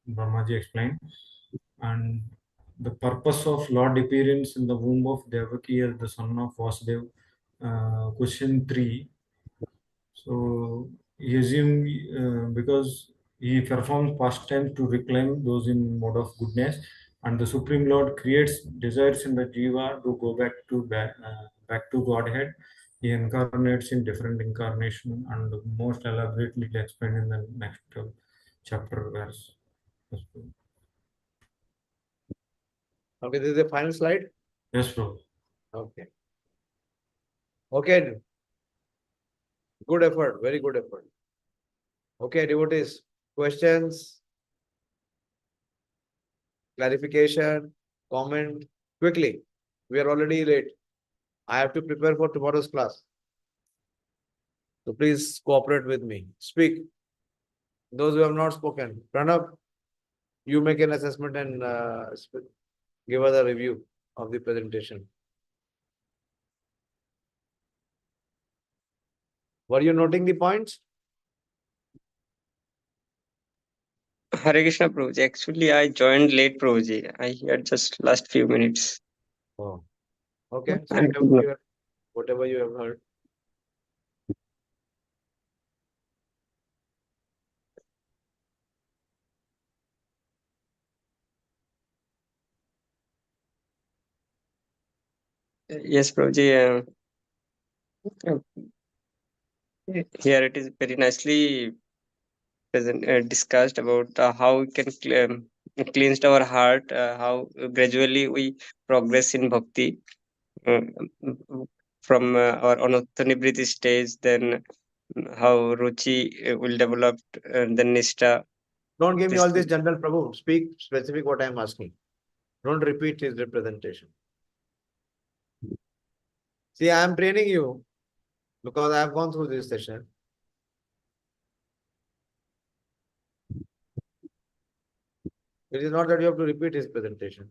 [SPEAKER 1] Brahmaji explained. And the purpose of Lord appearance in the womb of Devaki as the son of Vasudeva. Question 3. So he assumed because he performs pastimes to reclaim those in mode of goodness, and the Supreme Lord creates desires in the jiva to go back to Godhead. He incarnates in different incarnation, and most elaborately explained in the next chapter verse.
[SPEAKER 2] Okay, this is the final slide.
[SPEAKER 1] Yes, bro.
[SPEAKER 2] Okay. Okay. Good effort. Very good effort. Okay, devotees. Questions? Clarification? Comment? Quickly. We are already late. I have to prepare for tomorrow's class. So please cooperate with me. Speak. Those who have not spoken. Pranab, you make an assessment and give us a review of the presentation. Were you noting the points?
[SPEAKER 4] Hare Krishna Prabhuji. Actually, I joined late, Prabhuji. I heard just last few minutes.
[SPEAKER 2] Oh. Okay. So
[SPEAKER 4] And
[SPEAKER 2] whatever you have heard.
[SPEAKER 4] yes, Prabhuji. Uh, here it is very nicely discussed about how we can cleanse our heart, how gradually we progress in bhakti uh, from our anotanibriti stage, then how ruchi will develop, then nishta.
[SPEAKER 2] Don't give me
[SPEAKER 4] This
[SPEAKER 2] all this
[SPEAKER 4] thing.
[SPEAKER 2] general, Prabhu. Speak specific what I am asking. Don't repeat his representation. See, I am training you because I have gone through this session. It is not that you have to repeat his presentation.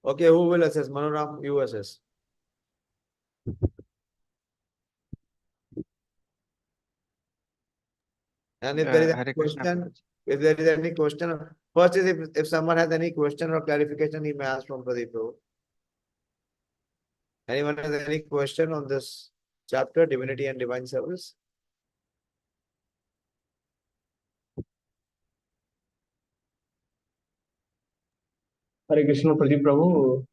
[SPEAKER 2] Okay, who will assess? Manoram, you assess. And if there is any
[SPEAKER 4] Hare Krishna
[SPEAKER 2] question,
[SPEAKER 4] Prabhuji.
[SPEAKER 2] if there is any question, first is if someone has any question or clarification, he may ask from Pradeep Prabhu. Anyone has any question on this chapter, Divinity and Divine Service?
[SPEAKER 3] Hare Krishna, Pradeep Prabhu,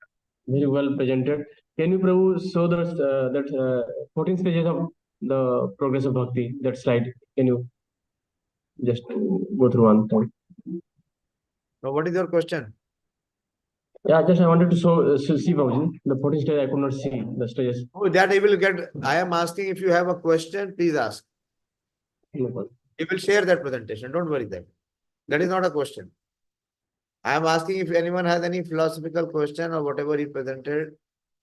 [SPEAKER 3] very well presented. Can you, Prabhu, show that 14 stages of the progress of bhakti? That slide. Can you just go through one time?
[SPEAKER 2] Now, what is your question?
[SPEAKER 3] Yeah, just I wanted to see, Prabhuji, the 14 stages. I could not see the stages.
[SPEAKER 2] Oh, that I will get. I am asking if you have a question, please ask.
[SPEAKER 3] No problem.
[SPEAKER 2] He will share that presentation. Don't worry that. That is not a question. I am asking if anyone has any philosophical question or whatever he presented,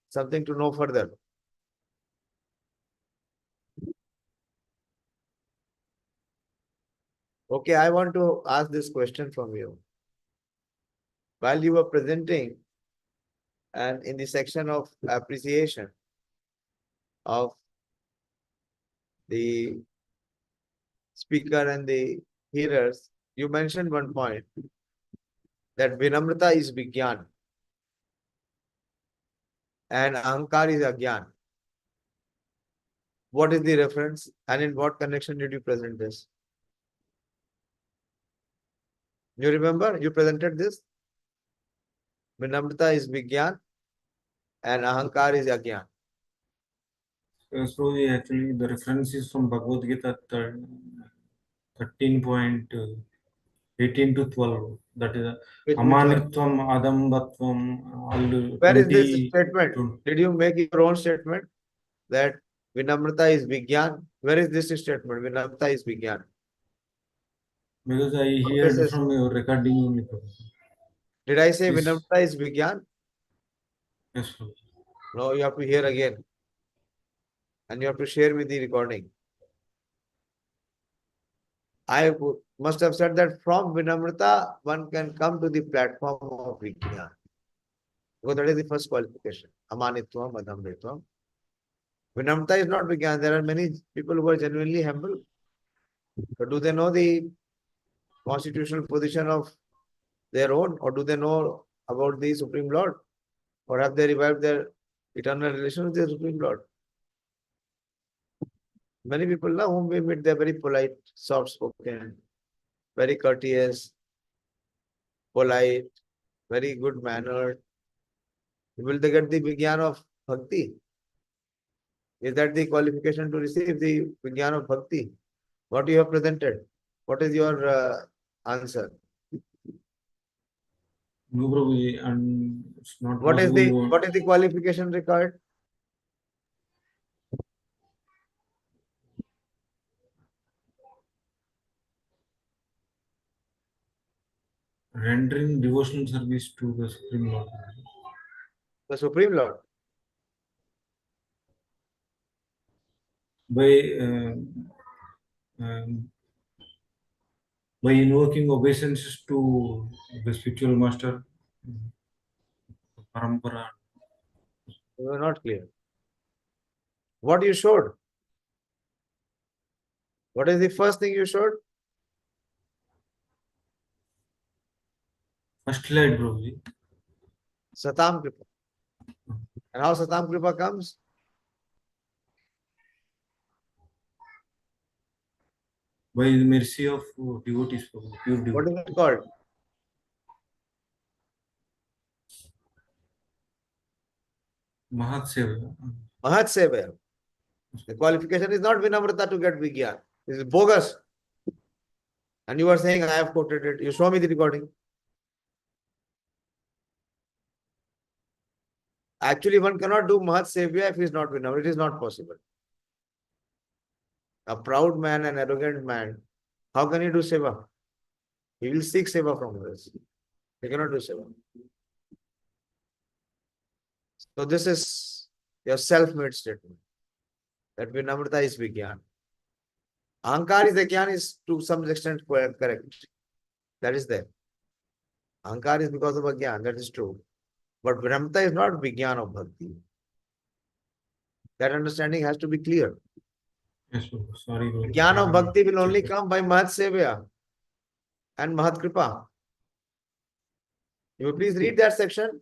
[SPEAKER 2] something to know further. Okay, I want to ask this question from you. While you were presenting and in the section of appreciation of the speaker and the hearers, you mentioned one point that Vinamrata is Vigyan and Ahankar is Agyan. What is the reference and in what connection did you present this? You remember you presented this? Vinamrata is Vigyan and Ahankar is Agyan.
[SPEAKER 1] So actually the reference is from Bhagavad Gita 13.18 to 12. That is
[SPEAKER 2] Which one?
[SPEAKER 1] Amanitvam, Adambatvam,
[SPEAKER 2] Where is this
[SPEAKER 1] 20.
[SPEAKER 2] statement? Did you make your own statement that Vinamrata is Vigyan? Where is this statement? Vinamrata is Vigyan.
[SPEAKER 1] Because I heard from your recording only.
[SPEAKER 2] Did I say
[SPEAKER 1] Yes.
[SPEAKER 2] Vinamrata is Vigyan?
[SPEAKER 1] Yes, sir.
[SPEAKER 2] No, you have to hear again. And you have to share with the recording. I must have said that from Vinamrata, one can come to the platform of Vigyan. Because that is the first qualification. Amanitvam, adamritvam. Vinamta is not Vigyan. There are many people who are genuinely humble. But do they know the constitutional position of their own, or do they know about the Supreme Lord? Or have they revived their eternal relation with the Supreme Lord? Many people now whom we meet, they're very polite, soft-spoken, very courteous, polite, very good mannered. Will they get the Vigyan of Bhakti? Is that the qualification to receive the Vigyan of Bhakti? What you have presented? What is your answer?
[SPEAKER 1] No, Prabhuji, and it's not
[SPEAKER 2] What is
[SPEAKER 1] possible.
[SPEAKER 2] the qualification required?
[SPEAKER 1] Rendering devotional service to the Supreme Lord.
[SPEAKER 2] The Supreme Lord.
[SPEAKER 1] By invoking obeisances to the spiritual master, parampara.
[SPEAKER 2] You are not clear. What you showed? What is the first thing you showed?
[SPEAKER 1] First slide, Prabhuji.
[SPEAKER 2] Satam Kripa. And how Satam Kripa comes?
[SPEAKER 1] By the mercy of devotees, Prabhuji, pure
[SPEAKER 2] What
[SPEAKER 1] devotees.
[SPEAKER 2] is it called?
[SPEAKER 1] Mahat Seva.
[SPEAKER 2] Mahat Seva. The qualification is not Vinamrata to get Vigyan. This is bogus. And you are saying, I have quoted it. You show me the recording. Actually, one cannot do Mahat Sevya if he is not Vinamra. It is not possible. A proud man, an arrogant man, how can he do Seva? He will seek Seva from others. He cannot do Seva. So this is your self-made statement. That Vinamrata is Vigyan. Ahankar is Vigyan is to some extent correct. That is there. Ahankar is because of Agyan, that is true. But Vinamrata is not Vigyan of Bhakti. That understanding has to be clear.
[SPEAKER 1] Yes, Prabhu. Sorry, Prabhuji.
[SPEAKER 2] Vigyan of Bhakti will only come by Mahat Sevya and Mahat Kripa. You will please read that section.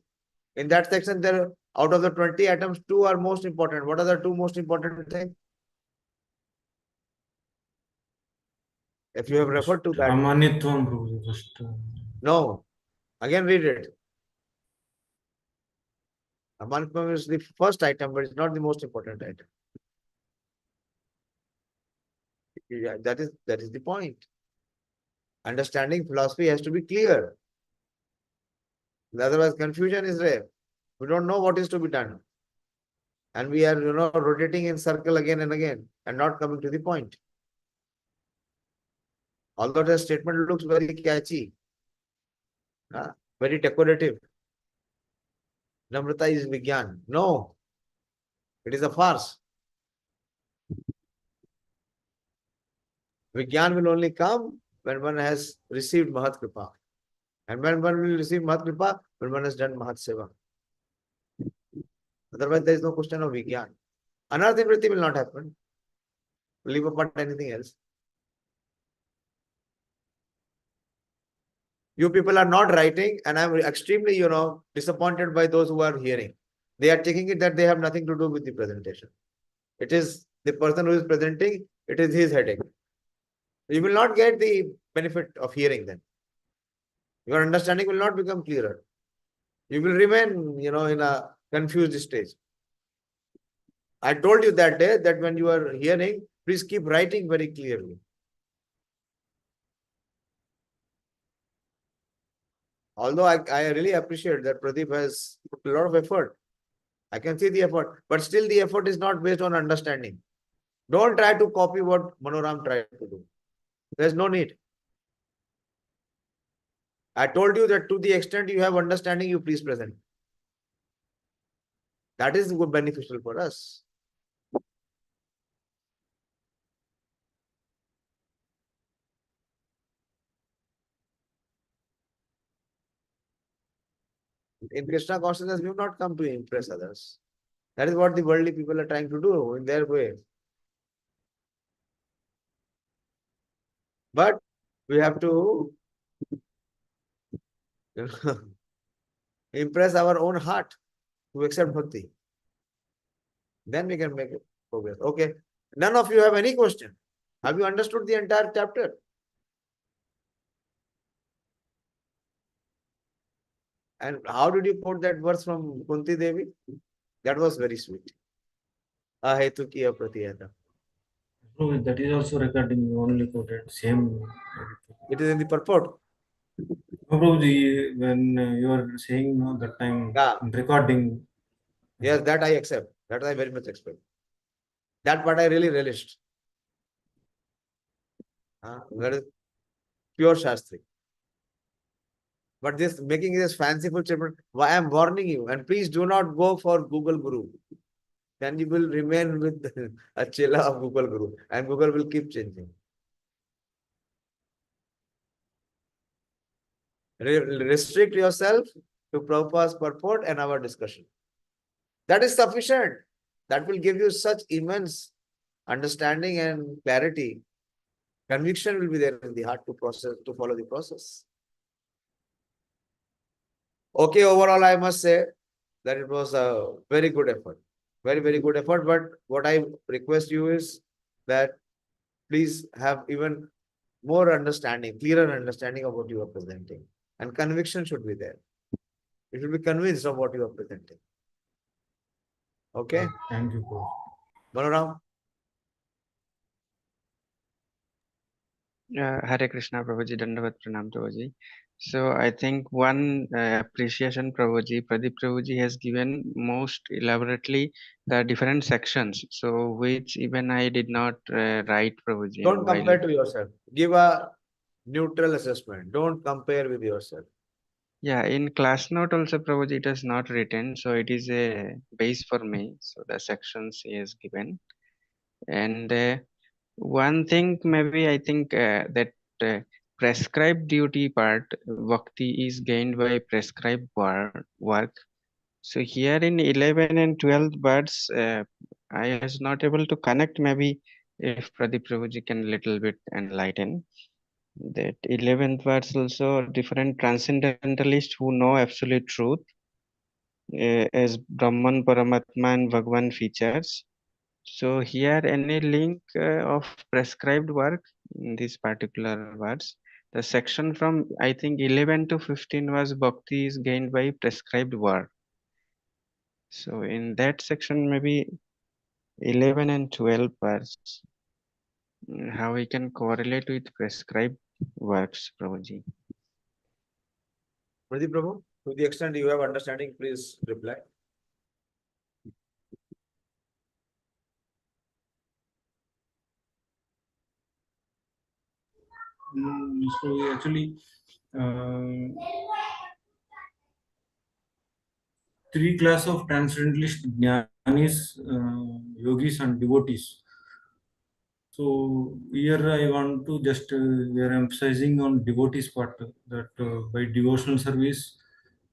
[SPEAKER 2] In that section, there out of the 20 items, 2 are most important. What are the 2 most important things? If you have referred to that.
[SPEAKER 1] Amanyatvam, Prabhuji. First.
[SPEAKER 2] No. Again, read it. Amanitvam is the first item, but it's not the most important item. Yeah, that is the point. Understanding philosophy has to be clear. Otherwise, confusion is there. We don't know what is to be done. And we are, rotating in circle again and again and not coming to the point. Although the statement looks very catchy, very decorative. Namrata is Vigyan. No, it is a farce. Vigyan will only come when one has received Mahat Kripa. And when one will receive Mahat Kripa, when one has done Mahat Seva. Otherwise, there is no question of Vigyan. Anartha-vritti will not happen. Leave apart anything else. You people are not writing, and I'm extremely, disappointed by those who are hearing. They are taking it that they have nothing to do with the presentation. It is the person who is presenting, it is his headache. You will not get the benefit of hearing then. Your understanding will not become clearer. You will remain, in a confused stage. I told you that day that when you are hearing, please keep writing very clearly. Although I really appreciate that Pradeep has put a lot of effort. I can see the effort, but still the effort is not based on understanding. Don't try to copy what Manoram tried to do. There's no need. I told you that to the extent you have understanding, you please present. That is good, beneficial for us. In Krishna consciousness, we have not come to impress others. That is what the worldly people are trying to do in their way. But we have to impress our own heart to accept bhakti. Then we can make progress. Okay. None of you have any question. Have you understood the entire chapter? And how did you quote that verse from Kunti Devi? That was very sweet. Ahetu kiya pratiyata.
[SPEAKER 1] So that is also regarding you only quoted same.
[SPEAKER 2] It is in the purport.
[SPEAKER 1] No, Prabhuji, when you are saying that time
[SPEAKER 2] Yeah.
[SPEAKER 1] recording.
[SPEAKER 2] Yes, that I accept. That I very much expect. That part I really relished. That is pure Shastri. But this making this fanciful statement, I am warning you, and please do not go for Google Guru. Then you will remain with a chilla of Google Guru, and Google will keep changing. Restrict yourself to Prabhupada's purport and our discussion. That is sufficient. That will give you such immense understanding and clarity. Conviction will be there in the heart to follow the process. Okay, overall, I must say that it was a very good effort. Very, very good effort. But what I request you is that please have even more understanding, clearer understanding of what you are presenting. And conviction should be there. You should be convinced of what you are presenting. Okay?
[SPEAKER 1] Thank you, Prabhu.
[SPEAKER 2] Balaram?
[SPEAKER 4] Hare Krishna, Prabhuji, Dandavat Pranam, Prabhuji. So I think one appreciation, Prabhuji, Pradeep Prabhuji has given most elaborately the different sections. So which even I did not write, Prabhuji.
[SPEAKER 2] Don't compare to yourself. Give a neutral assessment. Don't compare with yourself.
[SPEAKER 4] Yeah, in class note also, Prabhuji, it is not written. So it is a base for me. So the sections he has given. And one thing maybe I think that prescribed duty part, bhakti is gained by prescribed work. So here in 11 and 12 words, I was not able to connect. Maybe if Pradeep Prabhuji can little bit enlighten. That 11th verse also different transcendentalists who know absolute truth as Brahman, Paramatma and Bhagwan features. So here any link of prescribed work in this particular verse. The section from I think 11 to 15 was bhakti is gained by prescribed work. So in that section maybe 11 and 12 verse, how we can correlate with prescribed works, Prabhuji.
[SPEAKER 2] Pradeep Prabhu, to the extent you have understanding, please reply.
[SPEAKER 1] So actually, three class of transcendentalist jnanis, yogis and devotees. So here I want to just we are emphasizing on devotees part that by devotional service,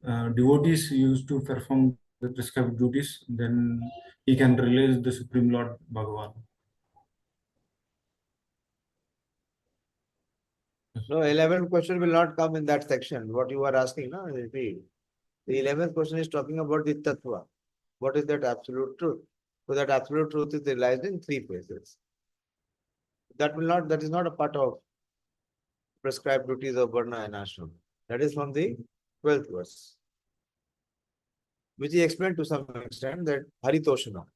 [SPEAKER 1] devotees used to perform the prescribed duties, then he can realize the Supreme Lord Bhagavan.
[SPEAKER 2] No, 11th question will not come in that section. What you are asking, no? Repeat. The 11th question is talking about the tattva. What is that absolute truth? So that absolute truth is realized in three phases. That is not a part of prescribed duties of Varna and Ashram. That is from the 12th verse, which he explained to some extent that Haritoshana.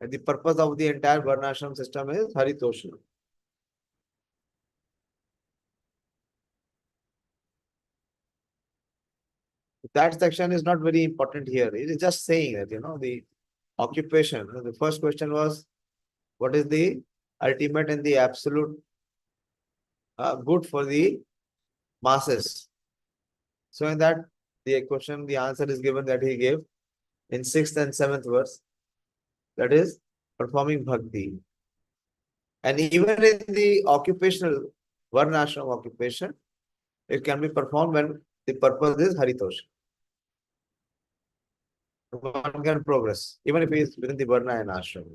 [SPEAKER 2] And the purpose of the entire Varnashram system is Haritoshana. That section is not very important here. It is just saying that, the occupation. The first question was, what is the ultimate and the absolute good for the masses? So in that, the question, the answer is given that he gave in 6th and 7th verse. That is performing bhakti. And even in the occupational, Varnashram occupation, it can be performed when the purpose is Haritosha. one can progress, even if he is within the Varna and Ashram.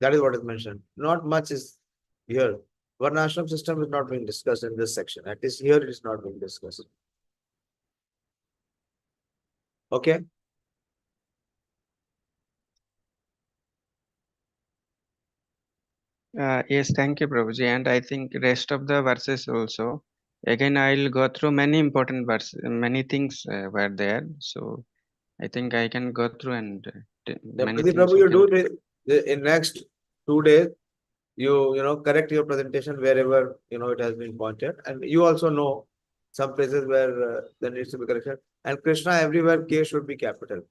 [SPEAKER 2] That is what is mentioned. Not much is here. Varna Ashram system is not being discussed in this section. At least here it is not being discussed. Okay.
[SPEAKER 8] Yes, thank you, Prabhuji. And I think rest of the verses also. Again, I'll go through many important verses. Many things were there. So I think I can go through and many things
[SPEAKER 2] Prabhu,
[SPEAKER 8] we
[SPEAKER 2] you
[SPEAKER 8] can
[SPEAKER 2] do in next 2 days. You correct your presentation wherever it has been pointed, and you also know some places where there needs to be correction. And Krishna everywhere K should be capital.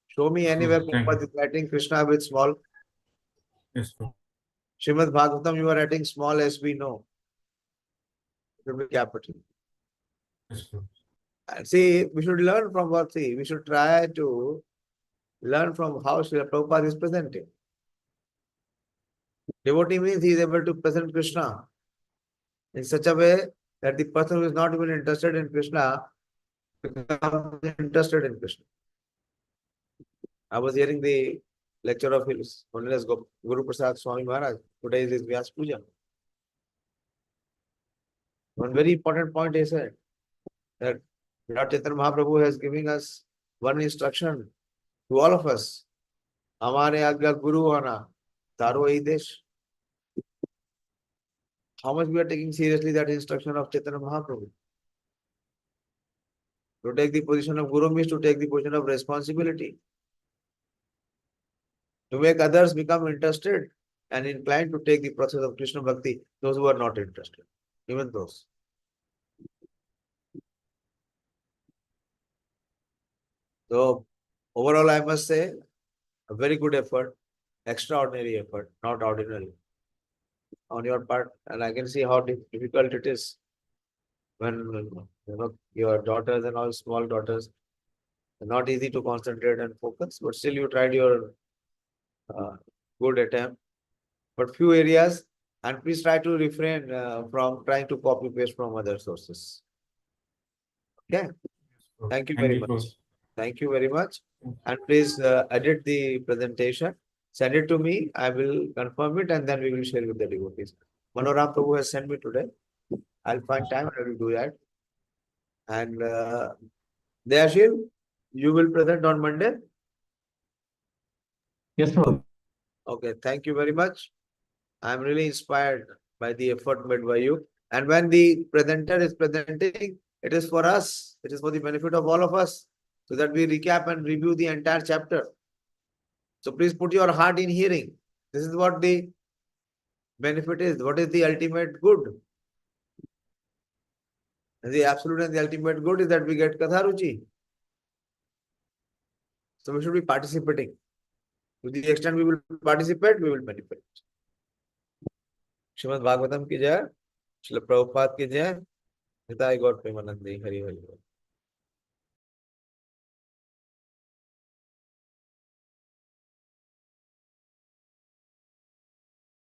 [SPEAKER 2] Show me anywhere Prabhupada is writing Krishna with small.
[SPEAKER 1] Yes, sir.
[SPEAKER 2] Śrīmad-Bhāgavatam, you are writing small s, we know. It should be capital.
[SPEAKER 1] Yes, sir.
[SPEAKER 2] And see, we should learn from what, we should try to learn from how Srila Prabhupada is presenting. Devotee means he is able to present Krishna in such a way that the person who is not even interested in Krishna becomes interested in Krishna. I was hearing the lecture of his Holiness Guru Prasad Swami Maharaj. Today is his Vyas Puja. One very important point he said that Lord Chaitanya Mahaprabhu has given us one instruction to all of us. Hamare agya guru hona, taro hi desh. How much we are taking seriously that instruction of Chaitanya Mahaprabhu? To take the position of Guru means to take the position of responsibility. To make others become interested and inclined to take the process of Krishna Bhakti, those who are not interested, even those. So, overall, I must say, a very good effort, extraordinary effort, not ordinary, on your part. And I can see how difficult it is when your daughters and all small daughters, not easy to concentrate and focus, but still you tried your good attempt. But few areas, and please try to refrain from trying to copy paste from other sources. Okay. Thank you very much. Thank you very much. And please edit the presentation. Send it to me. I will confirm it and then we will share with the devotees. Manoram Prabhu has sent me today. I'll find time and I will do that. And Dayashil, you will present on Monday?
[SPEAKER 3] Yes, Prabhu.
[SPEAKER 2] Okay, thank you very much. I'm really inspired by the effort made by you. And when the presenter is presenting, it is for us. It is for the benefit of all of us, so that we recap and review the entire chapter. So please put your heart in hearing. This is what the benefit is. What is the ultimate good? And the absolute and the ultimate good is that we get Katharuchi. So we should be participating. To the extent we will participate, we will benefit. Śrīmad-Bhāgavatam ki jai, Srila Prabhupada ki jai, Nitai Gaur Premanandi, Hari Hari.